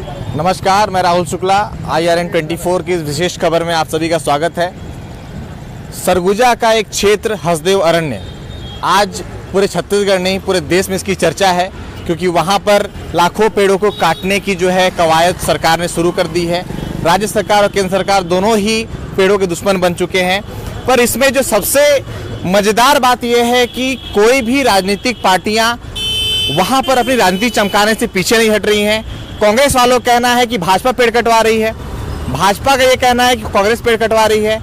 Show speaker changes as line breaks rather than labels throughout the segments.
नमस्कार, मैं राहुल शुक्ला। IRN 24 की इस विशेष खबर में आप सभी का स्वागत है। सरगुजा का एक क्षेत्र हसदेव अरण्य आज पूरे छत्तीसगढ़ नहीं पूरे देश में इसकी चर्चा है, क्योंकि वहां पर लाखों पेड़ों को काटने की जो है कवायद सरकार ने शुरू कर दी है। राज्य सरकार और केंद्र सरकार दोनों ही पेड़ों के दुश्मन बन चुके हैं। पर इसमें जो सबसे मज़ेदार बात यह है कि कोई भी राजनीतिक पार्टियां वहां पर अपनी राजनीति चमकाने से पीछे नहीं हट रही हैं। कांग्रेस वालों का कहना है कि भाजपा पेड़ कटवा रही है, भाजपा का ये कहना है कि कांग्रेस पेड़ कटवा रही है।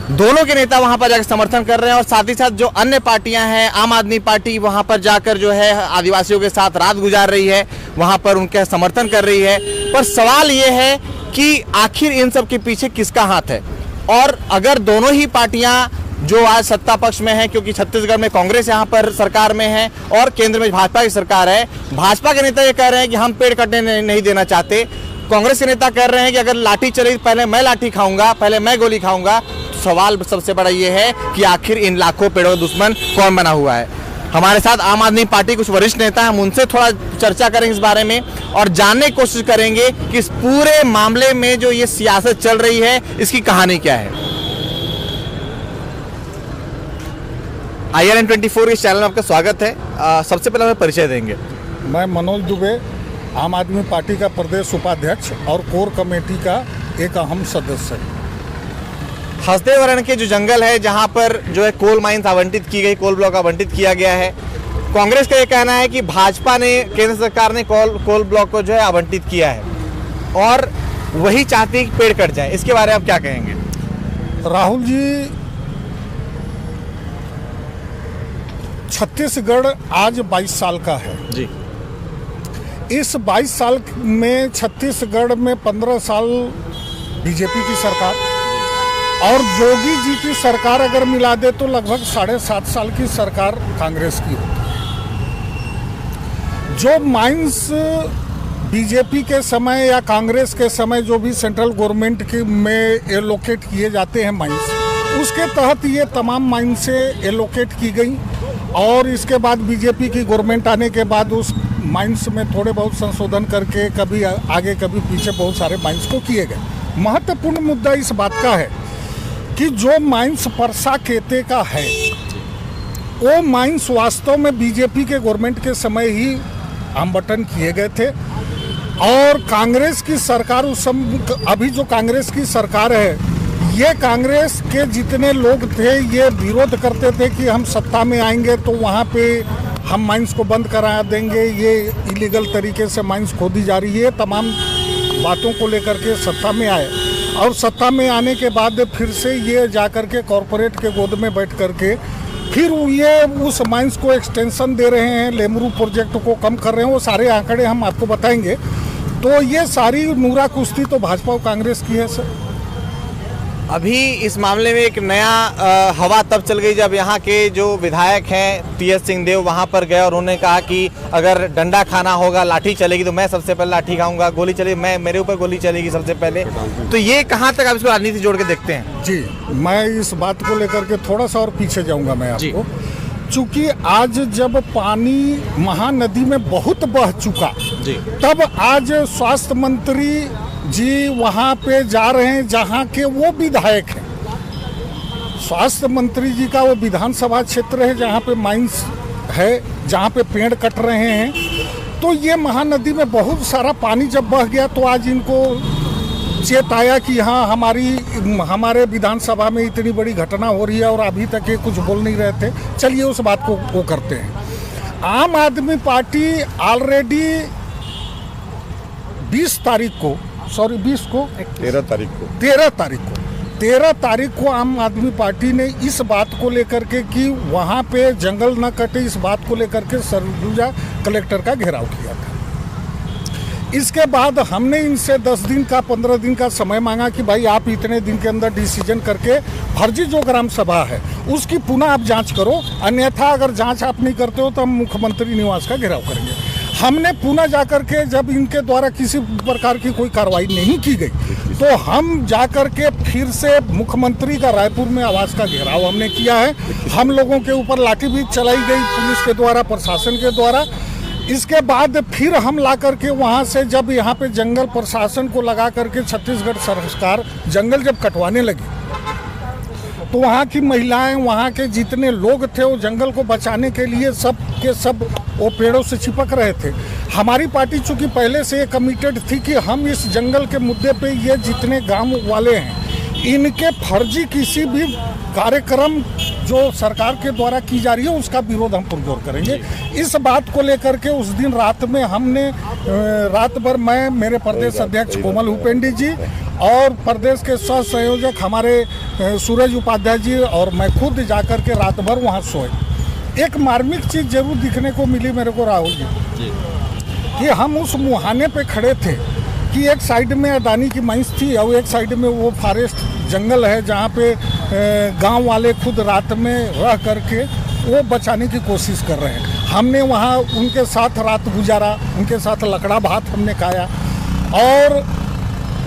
दोनों के नेता वहां पर जाकर समर्थन कर रहे हैं और साथ ही साथ जो अन्य पार्टियां हैं, आम आदमी पार्टी वहां पर जाकर जो है आदिवासियों के साथ रात गुजार रही है, वहां पर उनका समर्थन कर रही है। पर सवाल ये है कि आखिर इन सब के पीछे किसका हाथ है? और अगर दोनों ही पार्टियां जो आज सत्ता पक्ष में है, क्योंकि छत्तीसगढ़ में कांग्रेस यहाँ पर सरकार में है और केंद्र में भाजपा की सरकार है, भाजपा के नेता ये कह रहे हैं कि हम पेड़ कटने नहीं देना चाहते। कांग्रेस के नेता कह रहे हैं कि अगर लाठी चलेगी पहले मैं लाठी खाऊंगा, पहले मैं गोली खाऊंगा। तो सवाल सबसे बड़ा ये है कि आखिर इन लाखों पेड़ों का दुश्मन कौन बना हुआ है? हमारे साथ आम आदमी पार्टी कुछ वरिष्ठ नेता हैं, हम उनसे थोड़ा चर्चा करेंगे इस बारे में और जानने की कोशिश करेंगे कि इस पूरे मामले में जो ये सियासत चल रही है इसकी कहानी क्या है। IRN 24 इस चैनल में आपका स्वागत है। सबसे पहले हमें परिचय देंगे।
मैं मनोज दुबे, आम आदमी पार्टी का प्रदेश उपाध्यक्ष और कोर कमेटी का एक अहम सदस्य।
हसदेव अरण्य के जो जंगल है जहां पर जो है कोल माइंस आवंटित की गई, कोल ब्लॉक आवंटित किया गया है, कांग्रेस का ये कहना है कि भाजपा ने, केंद्र सरकार ने कोल ब्लॉक को जो है आवंटित किया है और वही चाहती है कि पेड़ कट जाए। इसके बारे में आप क्या कहेंगे?
राहुल जी, छत्तीसगढ़ आज 22 साल का है
जी।
इस 22 साल में छत्तीसगढ़ में 15 साल बीजेपी की सरकार और जोगी जी की सरकार अगर मिला दे तो लगभग 7.5 साल की सरकार कांग्रेस की होती है। जो माइंस बीजेपी के समय या कांग्रेस के समय जो भी सेंट्रल गवर्नमेंट के में एलोकेट किए जाते हैं माइंस, उसके तहत ये तमाम माइंस से एलोकेट की गई और इसके बाद बीजेपी की गवर्नमेंट आने के बाद उस माइंस में थोड़े बहुत संशोधन करके कभी आगे कभी पीछे बहुत सारे माइंस को किए गए। महत्वपूर्ण मुद्दा इस बात का है कि जो माइंस परसा केते का है वो माइंस वास्तव में बीजेपी के गवर्नमेंट के समय ही आवंटन किए गए थे और कांग्रेस की सरकार उस समय, अभी जो कांग्रेस की सरकार है, ये कांग्रेस के जितने लोग थे ये विरोध करते थे कि हम सत्ता में आएंगे तो वहाँ पे हम माइंस को बंद करा देंगे, ये इलीगल तरीके से माइंस खोदी जा रही है। तमाम बातों को लेकर के सत्ता में आए और सत्ता में आने के बाद फिर से ये जाकर के कॉरपोरेट के गोद में बैठ करके फिर ये उस माइंस को एक्सटेंशन दे रहे हैं, लेमरू प्रोजेक्ट को कम कर रहे हैं। वो सारे आंकड़े हम आपको बताएंगे। तो ये सारी नूरा कुश्ती तो भाजपा और कांग्रेस की है सर।
अभी इस मामले में एक नया हवा तब चल गई जब यहाँ के जो विधायक हैं TS सिंहदेव वहाँ पर गए और उन्होंने कहा कि अगर डंडा खाना होगा, लाठी चलेगी तो मैं सबसे पहले लाठी खाऊंगा, गोली चलेगी मेरे ऊपर गोली चलेगी सबसे पहले। तो ये कहाँ तक आप इसको राजनीति जोड़ के देखते हैं?
जी, मैं इस बात को लेकर के थोड़ा सा और पीछे जाऊँगा मैं आपको। चूँकि आज जब पानी महानदी में बहुत बह चुका
जी, तब
आज स्वास्थ्य मंत्री जी वहाँ पे जा रहे हैं जहाँ के वो विधायक हैं। स्वास्थ्य मंत्री जी का वो विधानसभा क्षेत्र है जहाँ पे माइंस है, जहाँ पे पेड़ कट रहे हैं। तो ये महानदी में बहुत सारा पानी जब बह गया तो आज इनको चेत आया कि हाँ हमारे विधानसभा में इतनी बड़ी घटना हो रही है और अभी तक ये कुछ बोल नहीं रहे थे। चलिए उस बात को वो करते हैं। आम आदमी पार्टी ऑलरेडी 13 तारीख को आम आदमी पार्टी ने इस बात को लेकर के कि वहाँ पे जंगल न कटे, इस बात को लेकर के सरगुजा कलेक्टर का घेराव किया था। इसके बाद हमने इनसे 10 दिन का 15 दिन का समय मांगा कि भाई आप इतने दिन के अंदर डिसीजन करके फर्जी जो ग्राम सभा है उसकी पुनः आप जांच करो, अन्यथा अगर जांच आप नहीं करते हो तो हम मुख्यमंत्री निवास का घेराव करेंगे। हमने पुनः जाकर के जब इनके द्वारा किसी प्रकार की कोई कार्रवाई नहीं की गई तो हम जाकर के फिर से मुख्यमंत्री का रायपुर में आवास का घेराव हमने किया है। हम लोगों के ऊपर लाठी भी चलाई गई पुलिस के द्वारा, प्रशासन के द्वारा। इसके बाद फिर हम ला करके वहाँ से जब यहाँ पे जंगल प्रशासन को लगा करके छत्तीसगढ़ सरकार जंगल जब कटवाने लगी, तो वहाँ की महिलाएं, वहाँ के जितने लोग थे वो जंगल को बचाने के लिए सब के सब वो पेड़ों से चिपक रहे थे। हमारी पार्टी चूँकि पहले से ये कमिटेड थी कि हम इस जंगल के मुद्दे पे ये जितने गांव वाले हैं इनके फर्जी किसी भी कार्यक्रम जो सरकार के द्वारा की जा रही है उसका विरोध हम पुरजोर करेंगे। इस बात को लेकर के उस दिन रात में हमने रात भर मैं, मेरे प्रदेश अध्यक्ष कोमल हुपेंडी जी और प्रदेश के सह संयोजक हमारे सूरज उपाध्याय जी और मैं खुद जाकर के रात भर वहाँ सोए। एक मार्मिक चीज़ जरूर दिखने को मिली मेरे को राहुल जी कि हम उस मुहाने पे खड़े थे कि एक साइड में अडानी की माइंस थी और एक साइड में वो फॉरेस्ट जंगल है जहाँ पे गांव वाले खुद रात में रह करके वो बचाने की कोशिश कर रहे हैं। हमने वहाँ उनके साथ रात गुजारा, उनके साथ लकड़ा भात हमने खाया और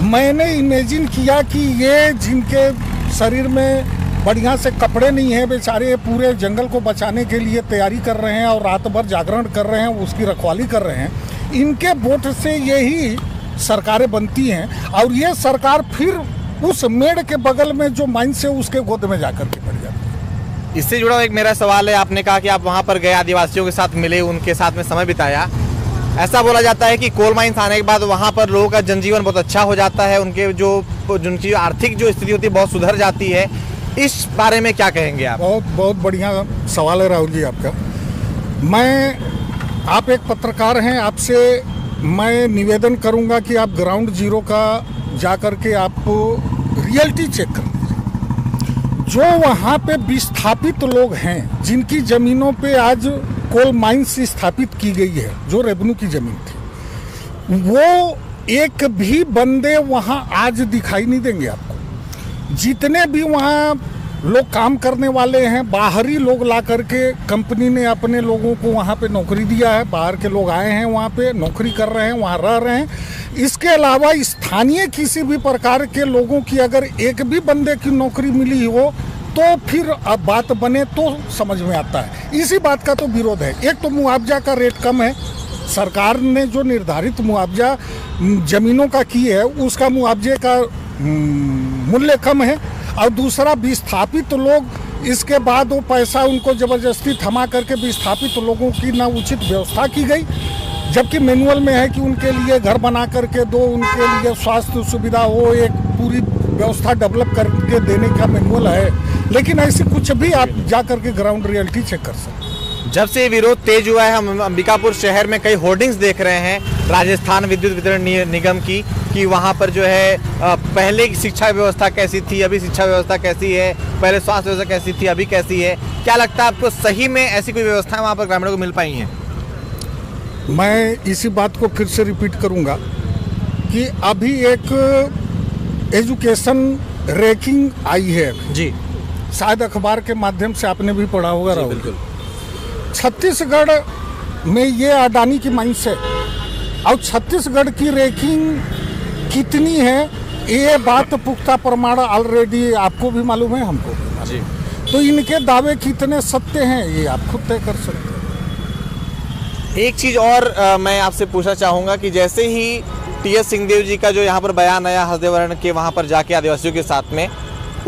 मैंने इमेजिन किया कि ये जिनके शरीर में बढ़िया से कपड़े नहीं हैं, बेचारे पूरे जंगल को बचाने के लिए तैयारी कर रहे हैं और रात भर जागरण कर रहे हैं, उसकी रखवाली कर रहे हैं। इनके वोट से यही सरकारें बनती हैं और ये सरकार फिर उस मेड़ के बगल में जो माइंस है उसके गोद में जाकर के पड़ जाती है।
इससे जुड़ा एक मेरा सवाल है, आपने कहा कि आप वहाँ पर गए, आदिवासियों के साथ मिले, उनके साथ में समय बिताया। ऐसा बोला जाता है कि कोल माइंस आने के बाद वहाँ पर लोगों का जनजीवन बहुत अच्छा हो जाता है, उनके जिनकी आर्थिक जो स्थिति होती है बहुत सुधर जाती है। इस बारे में क्या कहेंगे आप?
बहुत बढ़िया सवाल है राहुल जी आपका। आप एक पत्रकार हैं, आपसे मैं निवेदन करूंगा कि आप ग्राउंड जीरो का जा कर के आप रियलिटी चेक कर लीजिए। जो वहाँ पे विस्थापित लोग हैं जिनकी ज़मीनों पे आज कोल माइंस स्थापित की गई है, जो रेवेन्यू की ज़मीन थी, वो एक भी बंदे वहाँ आज दिखाई नहीं देंगे आपको। जितने भी वहाँ लोग काम करने वाले हैं, बाहरी लोग ला करके कंपनी ने अपने लोगों को वहाँ पे नौकरी दिया है, बाहर के लोग आए हैं वहाँ पे नौकरी कर रहे हैं, वहाँ रह रहे हैं। इसके अलावा स्थानीय किसी भी प्रकार के लोगों की अगर एक भी बंदे की नौकरी मिली हो तो फिर अब बात बने तो समझ में आता है। इसी बात का तो विरोध है। एक तो मुआवजा का रेट कम है, सरकार ने जो निर्धारित मुआवजा जमीनों का की है उसका मुआवजे का मूल्य कम है, और दूसरा विस्थापित लोग इसके बाद वो पैसा उनको ज़बरदस्ती थमा करके विस्थापित लोगों की ना उचित व्यवस्था की गई, जबकि मैनुअल में है कि उनके लिए घर बना करके दो, उनके लिए स्वास्थ्य सुविधा हो, एक पूरी व्यवस्था डेवलप करके देने का मैनुअल है। लेकिन ऐसी कुछ भी आप जा करके ग्राउंड रियलिटी चेक कर सकते हैं।
जब से विरोध तेज हुआ है, हम अंबिकापुर शहर में कई होर्डिंग्स देख रहे हैं राजस्थान विद्युत वितरण निगम की कि वहाँ पर जो है पहले की शिक्षा व्यवस्था कैसी थी, अभी शिक्षा व्यवस्था कैसी है, पहले स्वास्थ्य व्यवस्था कैसी थी, अभी कैसी है। क्या लगता है आपको, सही में ऐसी कोई व्यवस्था वहाँ पर ग्रामीणों को मिल पाई हैं?
मैं इसी बात को फिर से रिपीट करूँगा कि अभी एक एजुकेशन रैंकिंग आई है
जी,
शायद अखबार के माध्यम से आपने भी पढ़ा होगा राहुल।
बिल्कुल।
छत्तीसगढ़ में ये अडानी की माइंस है और छत्तीसगढ़ की रैंकिंग कितनी है ये बात पुख्ता प्रमाण ऑलरेडी आपको भी मालूम है, हमको भी मालूम है। तो इनके दावे कितने सत्य हैं ये आप खुद तय कर सकते हैं।
एक चीज़ और मैं आपसे पूछना चाहूँगा कि जैसे ही टी.एस. सिंहदेव जी का जो यहाँ पर बयान आया हसदेव अरण्य के वहाँ पर जाके आदिवासियों के साथ में,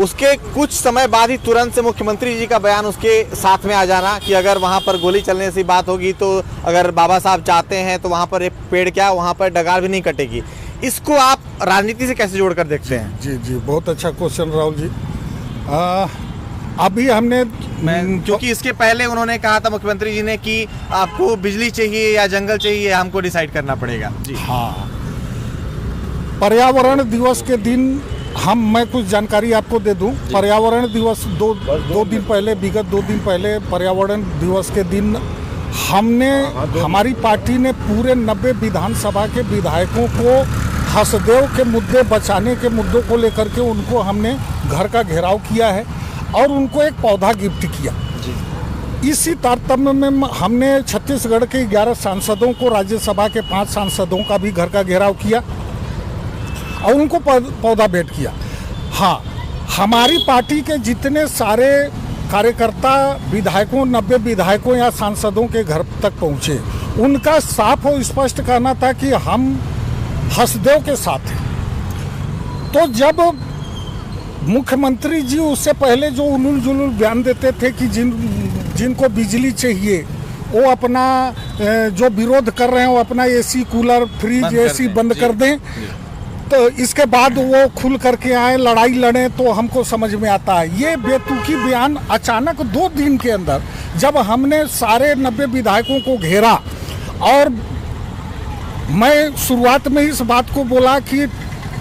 उसके कुछ समय बाद ही तुरंत से मुख्यमंत्री जी का बयान उसके साथ में आ जाना कि अगर वहाँ पर गोली चलने से बात होगी तो अगर बाबा साहब चाहते हैं तो वहाँ पर एक पेड़ क्या वहाँ पर डगार भी नहीं कटेगी। इसको आप राजनीति से कैसे जोड़कर देखते हैं?
जी जी, बहुत अच्छा क्वेश्चन राहुल जी। अभी हमने
क्योंकि इसके पहले उन्होंने कहा था मुख्यमंत्री जी ने कि आपको बिजली चाहिए या जंगल चाहिए, हमको डिसाइड करना पड़ेगा। जी
हाँ, पर्यावरण दिवस के दिन मैं कुछ जानकारी आपको दे दूं। पर्यावरण दिवस दो दिन पहले, विगत 2 दिन पहले पर्यावरण दिवस के दिन हमारी पार्टी ने पूरे 90 विधानसभा के विधायकों को हसदेव के मुद्दे, बचाने के मुद्दों को लेकर के उनको हमने घर का घेराव किया है और उनको एक पौधा गिफ्ट किया। इसी तारतम्य में हमने छत्तीसगढ़ के 11 सांसदों को, राज्यसभा के 5 सांसदों का भी घर का घेराव किया और उनको पौधा भेंट किया। हाँ, हमारी पार्टी के जितने सारे कार्यकर्ता विधायकों, 90 विधायकों या सांसदों के घर तक पहुँचे उनका साफ और स्पष्ट कहना था कि हम हसदेव के साथ हैं। तो जब मुख्यमंत्री जी उससे पहले जो उलूल जुलूल बयान देते थे कि जिनको बिजली चाहिए वो अपना जो विरोध कर रहे हैं वो अपना एसी कूलर फ्रिज एसी बंद कर दें, तो इसके बाद वो खुल करके आए लड़ाई लड़ें, तो हमको समझ में आता है। ये बेतुकी बयान अचानक 2 दिन के अंदर जब हमने सारे 90 विधायकों को घेरा, और मैं शुरुआत में इस बात को बोला कि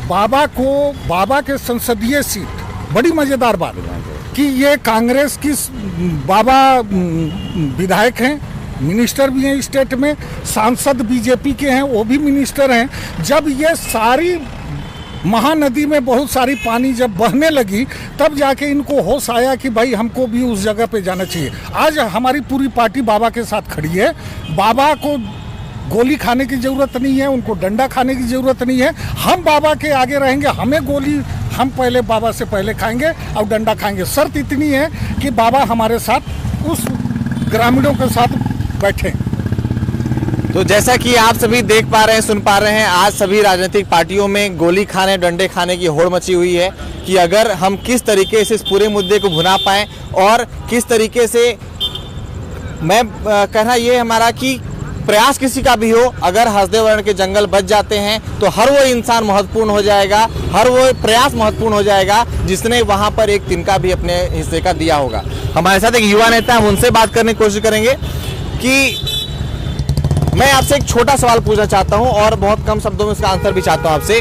बाबा के संसदीय सीट बड़ी मज़ेदार बात कि ये कांग्रेस की बाबा विधायक हैं, मिनिस्टर भी हैं स्टेट में, सांसद बीजेपी के हैं वो भी मिनिस्टर हैं। जब ये सारी महानदी में बहुत सारी पानी जब बहने लगी तब जाके इनको होश आया कि भाई हमको भी उस जगह पे जाना चाहिए। आज हमारी पूरी पार्टी बाबा के साथ खड़ी है। बाबा को गोली खाने की ज़रूरत नहीं है, उनको डंडा खाने की ज़रूरत नहीं है। हम बाबा के आगे रहेंगे, हमें गोली हम पहले बाबा से पहले खाएंगे और डंडा खाएंगे। शर्त इतनी है कि बाबा हमारे साथ उस ग्रामीणों के साथ बैठे।
तो जैसा कि आप सभी देख पा रहे हैं, सुन पा रहे हैं, आज सभी राजनीतिक पार्टियों में गोली खाने डंडे खाने की होड़ मची हुई है कि अगर हम किस तरीके से इस पूरे मुद्दे को भुना पाएं और किस तरीके से, मैं कहना ये हमारा कि प्रयास किसी का भी हो, अगर हसदेव अरण्य के जंगल बच जाते हैं तो हर वो इंसान महत्वपूर्ण हो जाएगा, हर वो प्रयास महत्वपूर्ण हो जाएगा जिसने वहां पर एक तिनका भी अपने हिस्से का दिया होगा। हमारे साथ एक युवा नेता, हम उनसे बात करने की कोशिश करेंगे कि मैं आपसे एक छोटा सवाल पूछना चाहता हूं और बहुत कम शब्दों में उसका आंसर भी चाहता हूं आपसे।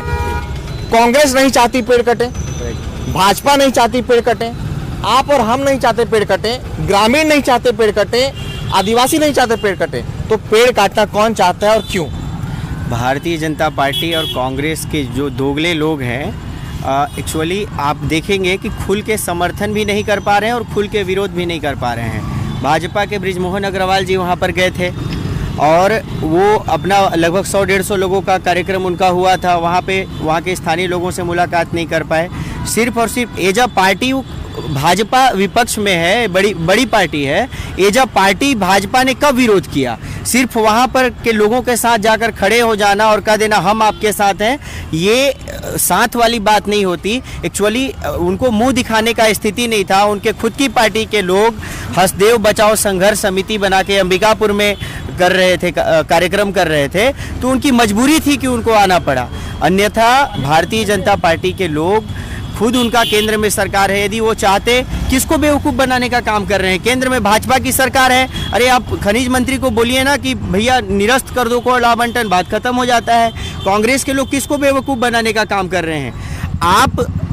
कांग्रेस नहीं चाहती पेड़ कटे, भाजपा नहीं चाहती पेड़ कटे, आप और हम नहीं चाहते पेड़ कटे, ग्रामीण नहीं चाहते पेड़ कटे, आदिवासी नहीं चाहते पेड़ कटे, तो पेड़ काटना कौन चाहता है और क्यों?
भारतीय जनता पार्टी और कांग्रेस के जो दोगले लोग हैं, एक्चुअली आप देखेंगे कि खुल के समर्थन भी नहीं कर पा रहे हैं और खुल के विरोध भी नहीं कर पा रहे हैं। भाजपा के बृजमोहन अग्रवाल जी वहाँ पर गए थे और वो अपना लगभग 100-150 लोगों का कार्यक्रम उनका हुआ था, वहाँ पे वहाँ के स्थानीय लोगों से मुलाकात नहीं कर पाए। सिर्फ और सिर्फ एज अ पार्टी भाजपा विपक्ष में है, बड़ी पार्टी है, एज अ पार्टी भाजपा ने कब विरोध किया? सिर्फ वहाँ पर के लोगों के साथ जाकर खड़े हो जाना और कह देना हम आपके साथ हैं, ये साथ वाली बात नहीं होती। एक्चुअली उनको मुंह दिखाने का स्थिति नहीं था। उनके खुद की पार्टी के लोग हसदेव बचाओ संघर्ष समिति बना के अंबिकापुर में कर रहे थे, कार्यक्रम कर रहे थे, तो उनकी मजबूरी थी कि उनको आना पड़ा। अन्यथा भारतीय जनता पार्टी के लोग खुद, उनका केंद्र में सरकार है, यदि वो चाहते, किसको बेवकूफ़ बनाने का काम कर रहे हैं? केंद्र में भाजपा की सरकार है, अरे आप खनिज मंत्री को बोलिए ना कि भैया निरस्त कर दो कोयला आवंटन, बात खत्म हो जाता है। कांग्रेस के लोग किसको बेवकूफ़ बनाने का काम कर रहे हैं?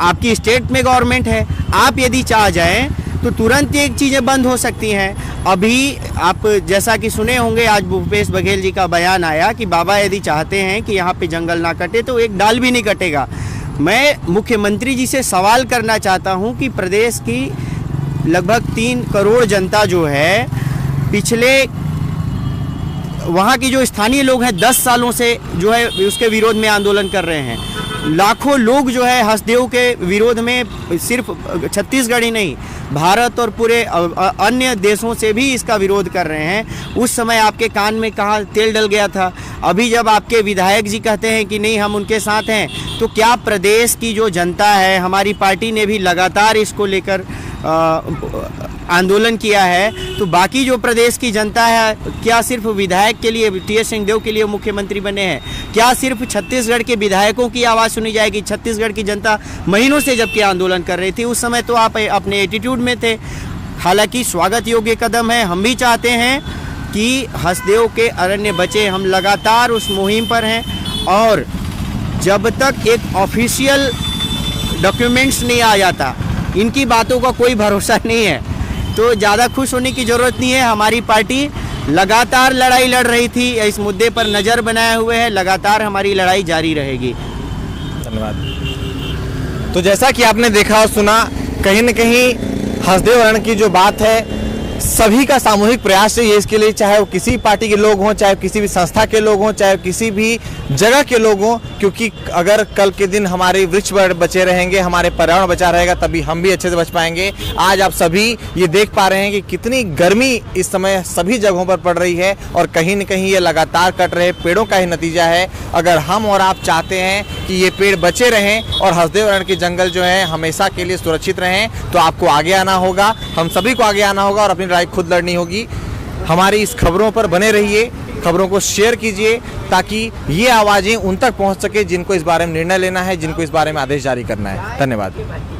आपकी स्टेट में गवर्नमेंट है, आप यदि चाह जाएं तो तुरंत ये चीज़ें बंद हो सकती हैं। अभी आप जैसा कि सुने होंगे, आज भूपेश बघेल जी का बयान आया कि बाबा यदि चाहते हैं कि यहाँ पे जंगल ना कटे तो एक डाल भी नहीं कटेगा। मैं मुख्यमंत्री जी से सवाल करना चाहता हूं कि प्रदेश की लगभग 3 करोड़ जनता जो है, पिछले वहां की जो स्थानीय लोग हैं 10 सालों से जो है उसके विरोध में आंदोलन कर रहे हैं। लाखों लोग जो है हसदेव के विरोध में, सिर्फ छत्तीसगढ़ ही नहीं, भारत और पूरे अन्य देशों से भी इसका विरोध कर रहे हैं। उस समय आपके कान में कहाँ तेल डल गया था? अभी जब आपके विधायक जी कहते हैं कि नहीं हम उनके साथ हैं, तो क्या प्रदेश की जो जनता है, हमारी पार्टी ने भी लगातार इसको लेकर आंदोलन किया है, तो बाकी जो प्रदेश की जनता है, क्या सिर्फ विधायक के लिए, टी.एस. सिंहदेव के लिए मुख्यमंत्री बने हैं? क्या सिर्फ छत्तीसगढ़ के विधायकों की आवाज़ सुनी जाएगी? छत्तीसगढ़ की जनता महीनों से जबकि आंदोलन कर रही थी, उस समय तो आप अपने एटीट्यूड में थे। हालांकि स्वागत योग्य कदम है, हम भी चाहते हैं कि हसदेव के अरण्य बचे। हम लगातार उस मुहिम पर हैं और जब तक एक ऑफिशियल डॉक्यूमेंट्स नहीं आ जाता, इनकी बातों का कोई भरोसा नहीं है। तो ज़्यादा खुश होने की ज़रूरत नहीं है। हमारी पार्टी लगातार लड़ाई लड़ रही थी, इस मुद्दे पर नज़र बनाए हुए है, लगातार हमारी लड़ाई जारी रहेगी।
धन्यवाद। तो जैसा कि आपने देखा और सुना, कहीं न कहीं हसदेव अरण्य की जो बात है सभी का सामूहिक प्रयास चाहिए इसके लिए, चाहे वो किसी पार्टी के लोग हों, चाहे किसी भी संस्था के लोग हों, चाहे किसी भी जगह के लोग हों, क्योंकि अगर कल के दिन हमारे वृक्ष बचे रहेंगे, हमारे पर्यावरण बचा रहेगा, तभी हम भी अच्छे से बच पाएंगे। आज आप सभी ये देख पा रहे हैं कि कितनी गर्मी इस समय सभी जगहों पर पड़ रही है और कहीं न कहीं ये लगातार कट रहे पेड़ों का ही नतीजा है। अगर हम और आप चाहते हैं कि ये पेड़ बचे रहें और हसदेव अरण्य के जंगल जो है हमेशा के लिए सुरक्षित रहें, तो आपको आगे आना होगा, हम सभी को आगे आना होगा और अपनी लड़ाई खुद लड़नी होगी। हमारी इस खबरों पर बने रहिए, खबरों को शेयर कीजिए ताकि ये आवाज़ें उन तक पहुंच सके जिनको इस बारे में निर्णय लेना है, जिनको इस बारे में आदेश जारी करना है। धन्यवाद।